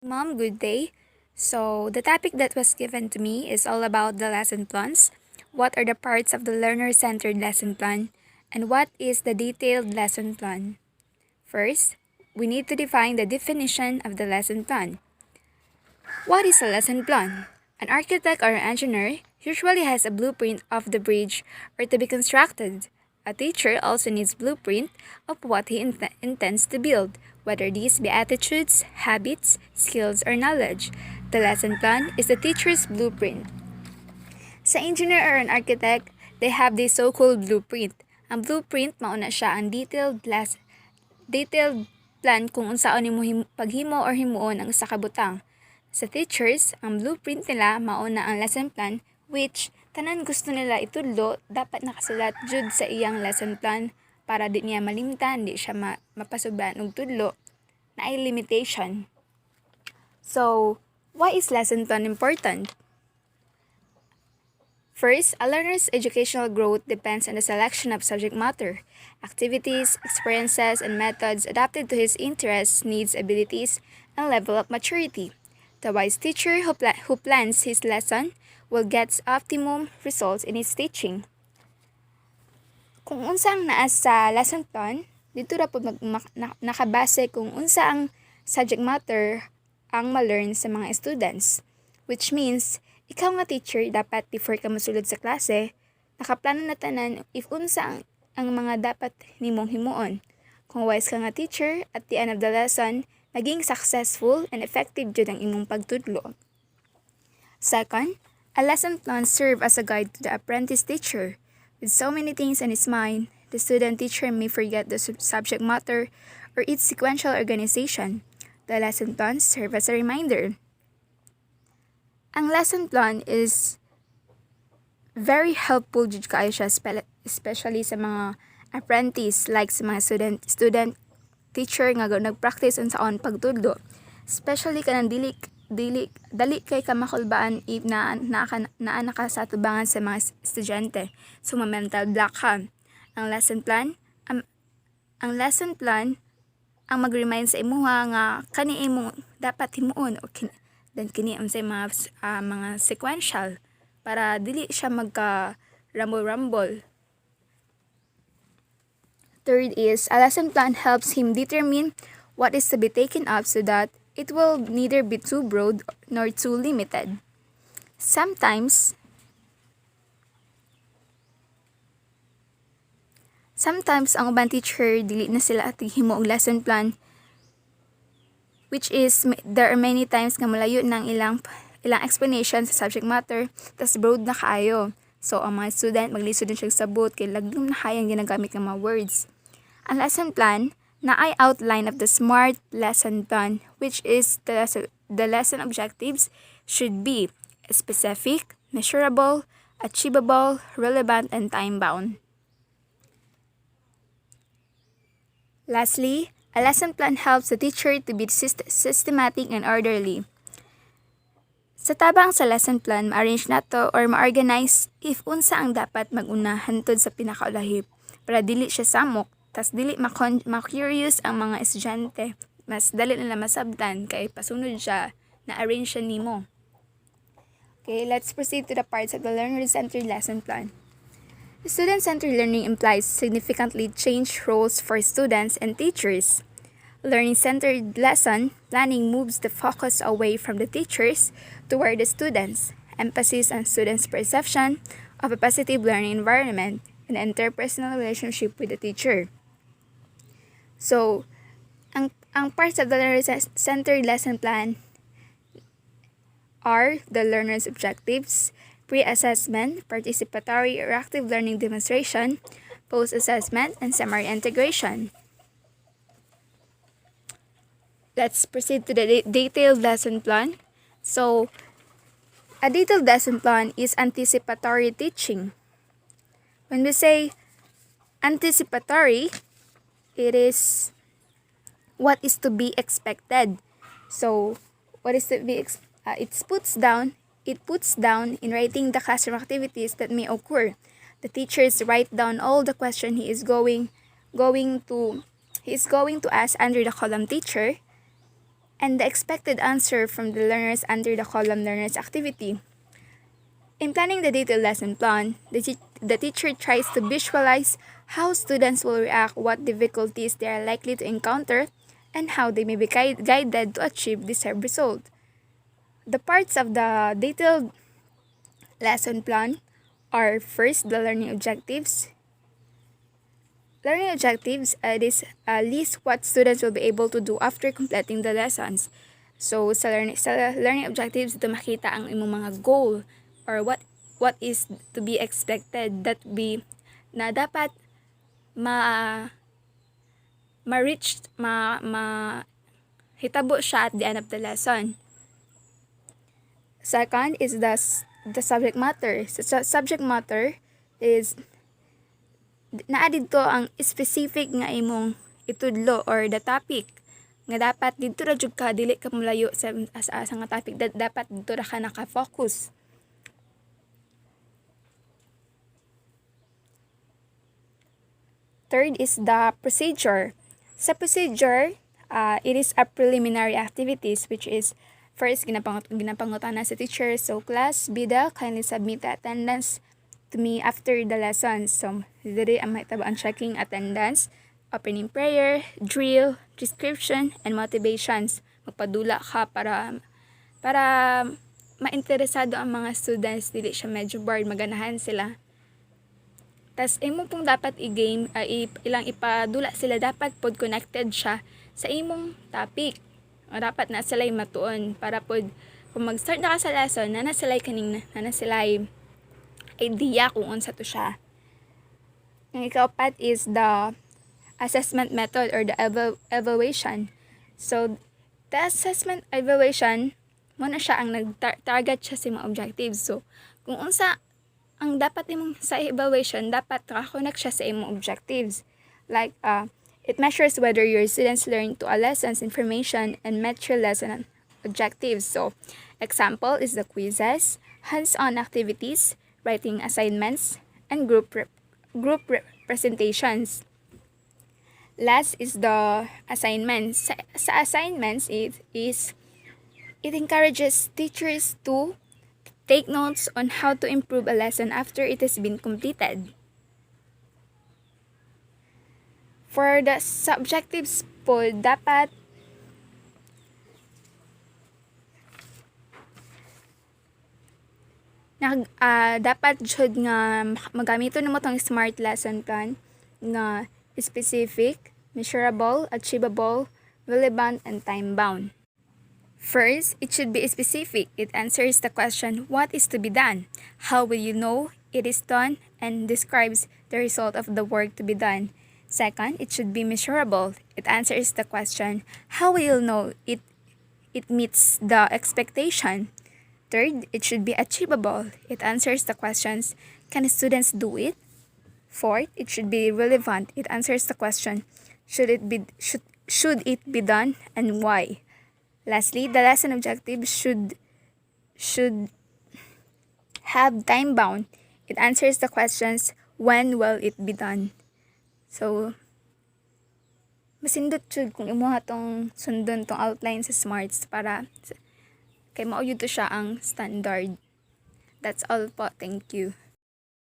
Mom, good day. So, the topic that was given to me is all about the lesson plans. What are the parts of the learner centered lesson plan? And what is the detailed lesson plan? First, we need to define the definition of the lesson plan. What is a lesson plan? An architect or an engineer usually has a blueprint of the bridge or to be constructed. A teacher also needs blueprint of what he intends to build, whether these be attitudes, habits, skills, or knowledge. The lesson plan is the teacher's blueprint. Sa engineer or an architect, they have the so-called blueprint. Ang blueprint mauna siya ang detailed plan kung unsaon nimo paghimo or himuon ang usa ka butang. Sa teachers, ang blueprint nila mauna ang lesson plan which tanan gusto nila itudlo dapat nakasulat jud sa iyang lesson plan para di niya malimtan, di siya mapasubaan og tudlo na ay limitation. So, why is lesson plan important? First, a learner's educational growth depends on the selection of subject matter, activities, experiences, and methods adapted to his interests, needs, abilities, and level of maturity. The wise teacher who plans his lesson will get optimum results in his teaching. Kung unsang naa sa lesson plan, dito ra po nakabase kung unsa ang subject matter ang ma-learn sa mga students, which means ikaw nga teacher dapat before ka mosulod sa klase, nakaplano na tanan if unsa ang mga dapat nimong himuon. Kung wise ka nga teacher, at the end of the lesson, naging successful and effective jud ang imong pagtudlo. Second, a lesson plan serve as a guide to the apprentice teacher. With so many things in his mind, the student teacher may forget the subject matter or its sequential organization. The lesson plans serve as a reminder. Ang lesson plan is very helpful jud kaayo siya, especially sa mga apprentice like sa mga student teacher nga nagpractice unsaon pagtudlo, especially kanang dali kay ka makulbaan if naa ka sa atubangan sa mga estudyante, so mental block ka. Ang lesson plan ang mag-remind sa imuha nga kani imo dapat himuon o then kini unsay mga sequential para dili siya magka rumble. Third is, a lesson plan helps him determine what is to be taken up so that it will neither be too broad nor too limited. Sometimes ang ubang teacher dili na sila ating himo og lesson plan, which is there are many times nga malayo ng ilang explanation sa subject matter tas broad na kaayo. So ang mga student maglisod din siya sabot kay laglum na hayang ginagamit ng mga words. Ang lesson plan na ay outline of the SMART lesson plan, which is the lesson objectives should be specific, measurable, achievable, relevant, and time-bound. Lastly, a lesson plan helps the teacher to be systematic and orderly. Sa tabang sa lesson plan, ma-arrange nato or ma-organize if unsa ang dapat mag-una hantod sa pinakaulahip para dili siya samok, tas dili ma-curious ang mga estudyante. Mas dali nila masabtan kay pasunod siya na-arrange siya nimo. Okay, let's proceed to the parts of the learner-centered lesson plan. The student-centered learning implies significantly changed roles for students and teachers. Learning-centered lesson planning moves the focus away from the teachers toward the students, emphasis on students' perception of a positive learning environment and interpersonal relationship with the teacher. So, ang parts of the learner-centered lesson plan are the learner's objectives, pre-assessment, participatory or active learning demonstration, post-assessment, and summary integration. Let's proceed to the detailed lesson plan. So, a detailed lesson plan is anticipatory teaching. When we say anticipatory, it is what is to be expected. So, what is to be it puts down in writing the classroom activities that may occur. The teachers write down all the questions he is going to ask under the column teacher. and the expected answer from the learners under the column learners activity. In planning the detailed lesson plan, the teacher tries to visualize how students will react, what difficulties they are likely to encounter, and how they may be guided to achieve desired result. The parts of the detailed lesson plan are first the learning objectives. Learning objectives is list what students will be able to do after completing the lessons. So sa learning objectives, ito makita ang imong mga goal or what is to be expected that be na dapat ma-reach, hitabo siya at the end of the lesson. Second is the subject matter. So, subject matter is naa didto ang specific nga imong itudlo or the topic nga dapat didto ra jud ka, dili ka mulayo sa nga topic, dapat didto ra ka naka-focus. Third is the procedure. Sa procedure, it is a preliminary activities which is first ginapangutana sa teacher. So class, bida, kindly submit the attendance to me after the lesson. So diri ang mahitabo ang checking attendance, opening prayer, drill, description, and motivations. Magpadula ka para mainteresado ang mga students, dili siya medyo bored, maganahan sila. Tas imo pong dapat i-game, ilang ipadula sila, dapat pod connected siya sa imong topic. O dapat na sila'y matuon para pod kung mag-start na ka sa lesson, na sila'y idea kung unsa to siya. Ang ikapat is the assessment method or the evaluation. So the assessment evaluation, mo na siya ang nag-target siya sa mga objectives. So kung unsa ang dapat imong sa evaluation, dapat naka-connect siya sa imong objectives. Like, it measures whether your students learn to a lesson's information and met your lesson objectives. So, example is the quizzes, hands-on activities, writing assignments, and group presentations. Last is the assignments. Sa assignments, it encourages teachers to take notes on how to improve a lesson after it has been completed. For the subjectives po, dapat jud nga magamito nimo tong smart lesson plan nga specific, measurable, achievable, relevant, and time-bound. First, it should be specific. It answers the question, what is to be done? How will you know it is done? And describes the result of the work to be done. Second, it should be measurable. It answers the question, how will you know it meets the expectation? Third, it should be achievable. It answers the questions, can students do it? Fourth, it should be relevant. It answers the question, should it be done and why? Lastly, the lesson objective should have time bound. It answers the questions, when will it be done? So, masindot jud kung imuha tong sundon tong outline sa smarts para kay mao yun to siya ang standard. That's all po. Thank you.